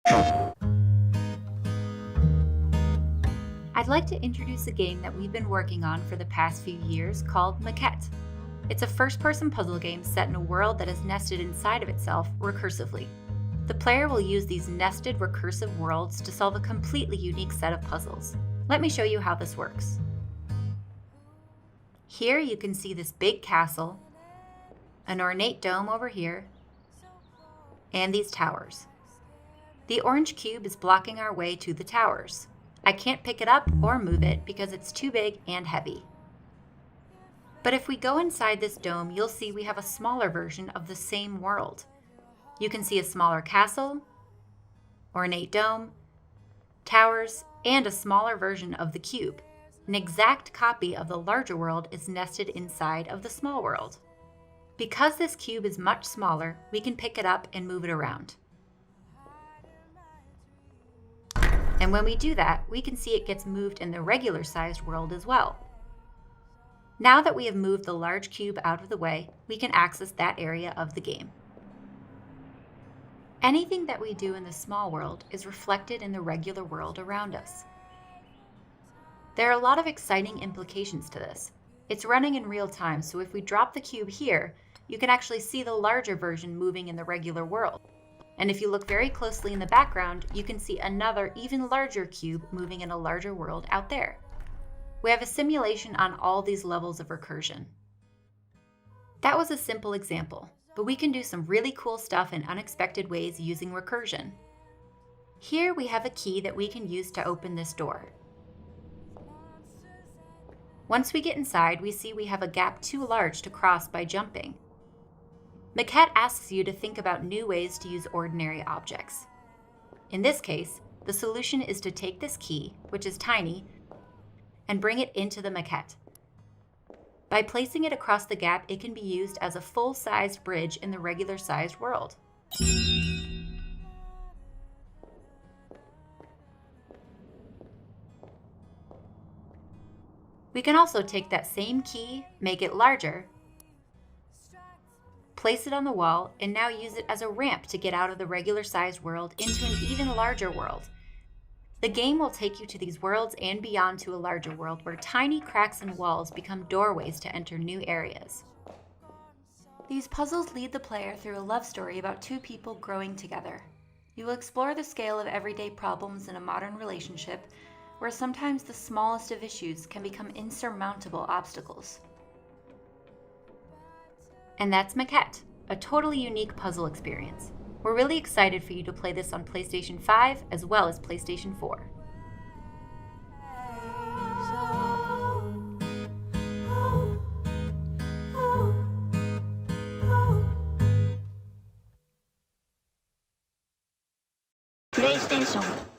I'd like to introduce a game that we've been working on for the past few years called Maquette. It's a first-person puzzle game set in a world that is nested inside of itself recursively. The player will use these nested recursive worlds to solve a completely unique set of puzzles. Let me show you how this works. Here you can see this big castle, an ornate dome over here, and these towers. The orange cube is blocking our way to the towers. I can't pick it up or move it because it's too big and heavy. But if we go inside this dome, you'll see we have a smaller version of the same world. You can see a smaller castle, ornate dome, towers, and a smaller version of the cube. An exact copy of the larger world is nested inside of the small world. Because this cube is much smaller, we can pick it up and move it around. And when we do that, we can see it gets moved in the regular-sized world as well. Now that we have moved the large cube out of the way, we can access that area of the game. Anything that we do in the small world is reflected in the regular world around us. There are a lot of exciting implications to this. It's running in real time, so if we drop the cube here, you can actually see the larger version moving in the regular world. And if you look very closely in the background, you can see another even larger cube moving in a larger world out there. We have a simulation on all these levels of recursion. That was a simple example, but we can do some really cool stuff in unexpected ways using recursion. Here we have a key that we can use to open this door. Once we get inside, we see we have a gap too large to cross by jumping. Maquette asks you to think about new ways to use ordinary objects. In this case, the solution is to take this key, which is tiny, and bring it into the maquette. By placing it across the gap, it can be used as a full-sized bridge in the regular-sized world. We can also take that same key, make it larger, place it on the wall, and now use it as a ramp to get out of the regular-sized world into an even larger world. The game will take you to these worlds and beyond to a larger world where tiny cracks in walls become doorways to enter new areas. These puzzles lead the player through a love story about two people growing together. You will explore the scale of everyday problems in a modern relationship where sometimes the smallest of issues can become insurmountable obstacles. And that's Maquette, a totally unique puzzle experience. We're really excited for you to play this on PlayStation 5 as well as PlayStation 4. PlayStation